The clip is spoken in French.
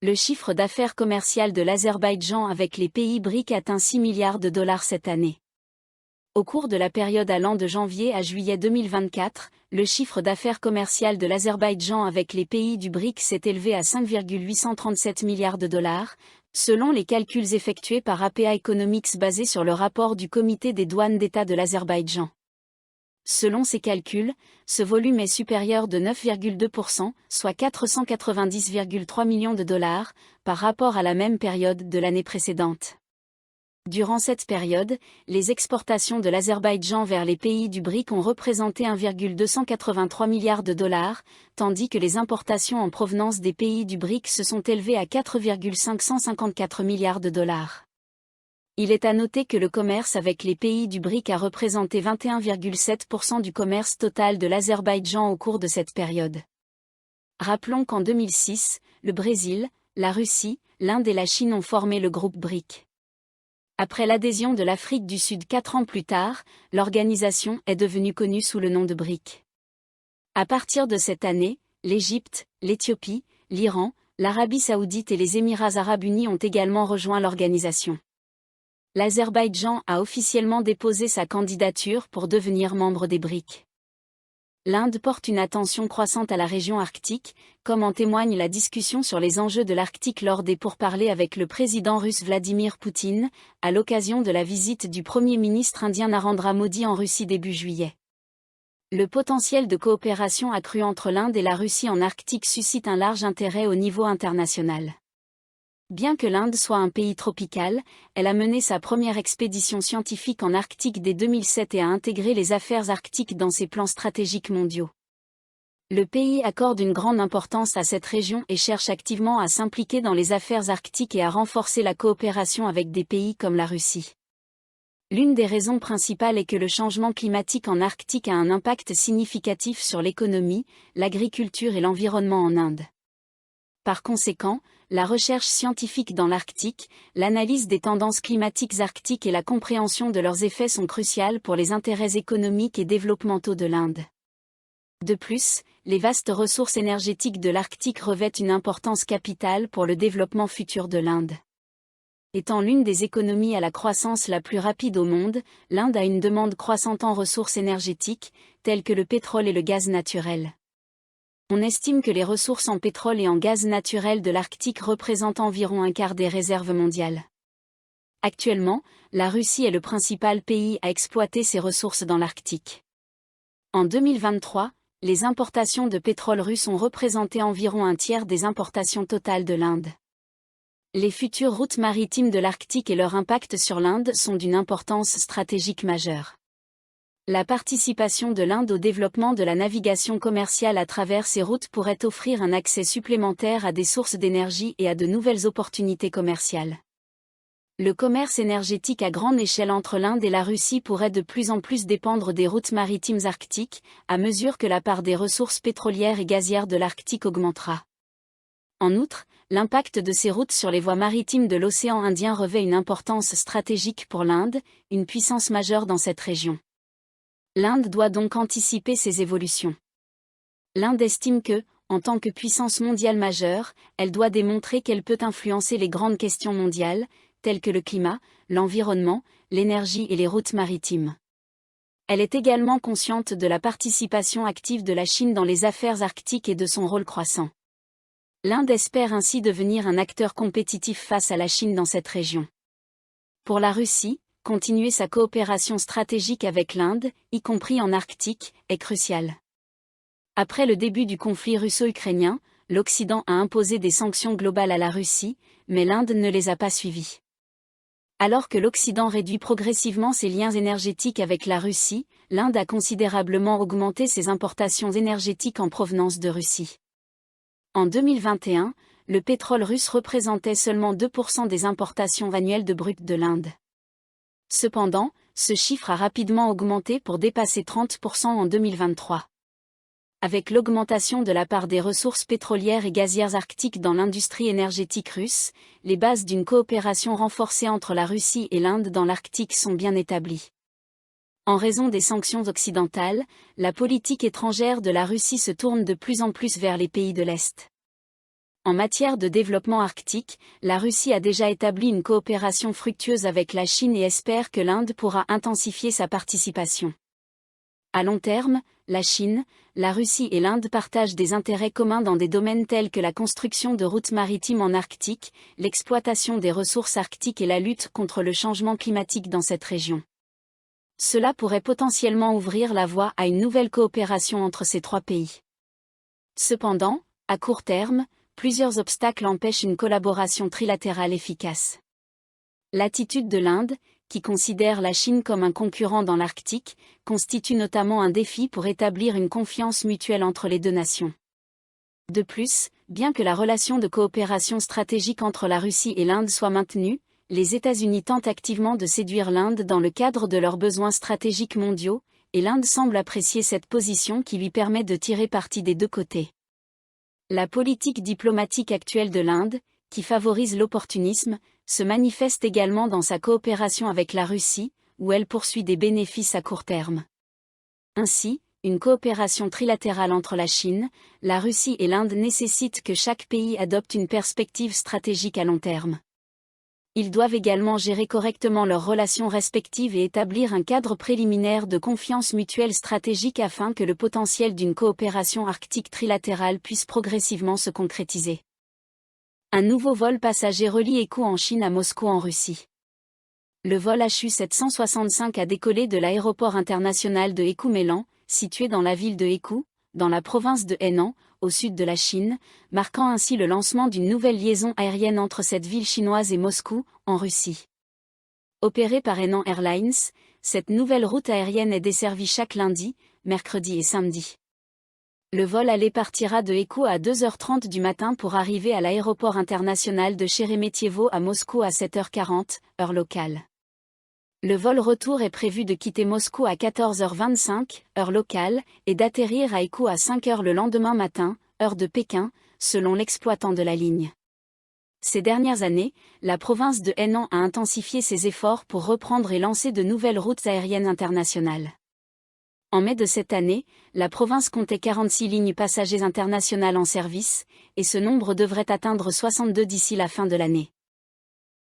Le chiffre d'affaires commercial de l'Azerbaïdjan avec les pays BRIC atteint 6 milliards de dollars cette année. Au cours de la période allant de janvier à juillet 2024, le chiffre d'affaires commercial de l'Azerbaïdjan avec les pays du BRIC s'est élevé à 5,837 milliards de dollars, selon les calculs effectués par APA Economics basés sur le rapport du Comité des douanes d'État de l'Azerbaïdjan. Selon ces calculs, ce volume est supérieur de 9,2%, soit 490,3 millions de dollars, par rapport à la même période de l'année précédente. Durant cette période, les exportations de l'Azerbaïdjan vers les pays du BRIC ont représenté 1,283 milliards de dollars, tandis que les importations en provenance des pays du BRIC se sont élevées à 4,554 milliards de dollars. Il est à noter que le commerce avec les pays du BRIC a représenté 21,7% du commerce total de l'Azerbaïdjan au cours de cette période. Rappelons qu'en 2006, le Brésil, la Russie, l'Inde et la Chine ont formé le groupe BRIC. Après l'adhésion de l'Afrique du Sud 4 ans plus tard, l'organisation est devenue connue sous le nom de BRIC. À partir de cette année, l'Égypte, l'Éthiopie, l'Iran, l'Arabie Saoudite et les Émirats Arabes Unis ont également rejoint l'organisation. L'Azerbaïdjan a officiellement déposé sa candidature pour devenir membre des BRIC. L'Inde porte une attention croissante à la région arctique, comme en témoigne la discussion sur les enjeux de l'Arctique lors des pourparlers avec le président russe Vladimir Poutine, à l'occasion de la visite du Premier ministre indien Narendra Modi en Russie début juillet. Le potentiel de coopération accrue entre l'Inde et la Russie en Arctique suscite un large intérêt au niveau international. Bien que l'Inde soit un pays tropical, elle a mené sa première expédition scientifique en Arctique dès 2007 et a intégré les affaires arctiques dans ses plans stratégiques mondiaux. Le pays accorde une grande importance à cette région et cherche activement à s'impliquer dans les affaires arctiques et à renforcer la coopération avec des pays comme la Russie. L'une des raisons principales est que le changement climatique en Arctique a un impact significatif sur l'économie, l'agriculture et l'environnement en Inde. Par conséquent, la recherche scientifique dans l'Arctique, l'analyse des tendances climatiques arctiques et la compréhension de leurs effets sont cruciales pour les intérêts économiques et développementaux de l'Inde. De plus, les vastes ressources énergétiques de l'Arctique revêtent une importance capitale pour le développement futur de l'Inde. Étant l'une des économies à la croissance la plus rapide au monde, l'Inde a une demande croissante en ressources énergétiques, telles que le pétrole et le gaz naturel. On estime que les ressources en pétrole et en gaz naturel de l'Arctique représentent environ un quart des réserves mondiales. Actuellement, la Russie est le principal pays à exploiter ces ressources dans l'Arctique. En 2023, les importations de pétrole russe ont représenté environ un tiers des importations totales de l'Inde. Les futures routes maritimes de l'Arctique et leur impact sur l'Inde sont d'une importance stratégique majeure. La participation de l'Inde au développement de la navigation commerciale à travers ces routes pourrait offrir un accès supplémentaire à des sources d'énergie et à de nouvelles opportunités commerciales. Le commerce énergétique à grande échelle entre l'Inde et la Russie pourrait de plus en plus dépendre des routes maritimes arctiques, à mesure que la part des ressources pétrolières et gazières de l'Arctique augmentera. En outre, l'impact de ces routes sur les voies maritimes de l'océan Indien revêt une importance stratégique pour l'Inde, une puissance majeure dans cette région. L'Inde doit donc anticiper ces évolutions. L'Inde estime que, en tant que puissance mondiale majeure, elle doit démontrer qu'elle peut influencer les grandes questions mondiales, telles que le climat, l'environnement, l'énergie et les routes maritimes. Elle est également consciente de la participation active de la Chine dans les affaires arctiques et de son rôle croissant. L'Inde espère ainsi devenir un acteur compétitif face à la Chine dans cette région. Pour la Russie, continuer sa coopération stratégique avec l'Inde, y compris en Arctique, est crucial. Après le début du conflit russo-ukrainien, l'Occident a imposé des sanctions globales à la Russie, mais l'Inde ne les a pas suivies. Alors que l'Occident réduit progressivement ses liens énergétiques avec la Russie, l'Inde a considérablement augmenté ses importations énergétiques en provenance de Russie. En 2021, le pétrole russe représentait seulement 2% des importations annuelles de brut de l'Inde. Cependant, ce chiffre a rapidement augmenté pour dépasser 30% en 2023. Avec l'augmentation de la part des ressources pétrolières et gazières arctiques dans l'industrie énergétique russe, les bases d'une coopération renforcée entre la Russie et l'Inde dans l'Arctique sont bien établies. En raison des sanctions occidentales, la politique étrangère de la Russie se tourne de plus en plus vers les pays de l'Est. En matière de développement arctique, la Russie a déjà établi une coopération fructueuse avec la Chine et espère que l'Inde pourra intensifier sa participation. À long terme, la Chine, la Russie et l'Inde partagent des intérêts communs dans des domaines tels que la construction de routes maritimes en Arctique, l'exploitation des ressources arctiques et la lutte contre le changement climatique dans cette région. Cela pourrait potentiellement ouvrir la voie à une nouvelle coopération entre ces trois pays. Cependant, à court terme, plusieurs obstacles empêchent une collaboration trilatérale efficace. L'attitude de l'Inde, qui considère la Chine comme un concurrent dans l'Arctique, constitue notamment un défi pour établir une confiance mutuelle entre les deux nations. De plus, bien que la relation de coopération stratégique entre la Russie et l'Inde soit maintenue, les États-Unis tentent activement de séduire l'Inde dans le cadre de leurs besoins stratégiques mondiaux, et l'Inde semble apprécier cette position qui lui permet de tirer parti des deux côtés. La politique diplomatique actuelle de l'Inde, qui favorise l'opportunisme, se manifeste également dans sa coopération avec la Russie, où elle poursuit des bénéfices à court terme. Ainsi, une coopération trilatérale entre la Chine, la Russie et l'Inde nécessite que chaque pays adopte une perspective stratégique à long terme. Ils doivent également gérer correctement leurs relations respectives et établir un cadre préliminaire de confiance mutuelle stratégique afin que le potentiel d'une coopération arctique trilatérale puisse progressivement se concrétiser. Un nouveau vol passager relie Hekou en Chine à Moscou en Russie. Le vol HU-765 a décollé de l'aéroport international de Hekou-Melan, situé dans la ville de Hekou, dans la province de Henan, au sud de la Chine, marquant ainsi le lancement d'une nouvelle liaison aérienne entre cette ville chinoise et Moscou, en Russie. Opérée par Henan Airlines, cette nouvelle route aérienne est desservie chaque lundi, mercredi et samedi. Le vol aller partira de Hekou à 2h30 du matin pour arriver à l'aéroport international de Sheremetyevo à Moscou à 7h40, heure locale. Le vol retour est prévu de quitter Moscou à 14h25, heure locale, et d'atterrir à Hekou à 5h le lendemain matin, heure de Pékin, selon l'exploitant de la ligne. Ces dernières années, la province de Henan a intensifié ses efforts pour reprendre et lancer de nouvelles routes aériennes internationales. En mai de cette année, la province comptait 46 lignes passagers internationales en service, et ce nombre devrait atteindre 62 d'ici la fin de l'année.